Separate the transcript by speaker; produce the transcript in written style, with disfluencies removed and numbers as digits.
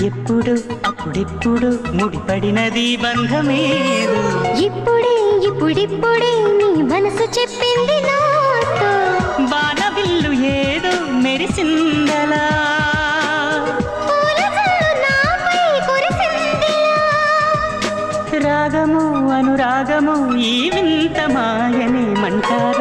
Speaker 1: ఎప్పుడు అప్పుడెప్పుడు ముడిపడినది బంధమేదు.
Speaker 2: ఇప్పుడిప్పుడే నీ మనసు చెప్పింది నాతో.
Speaker 1: బాణవిల్లు ఏదో మెరిసిందలా, రాగము అనురాగము ఈ వింత మాయనే మంటారు.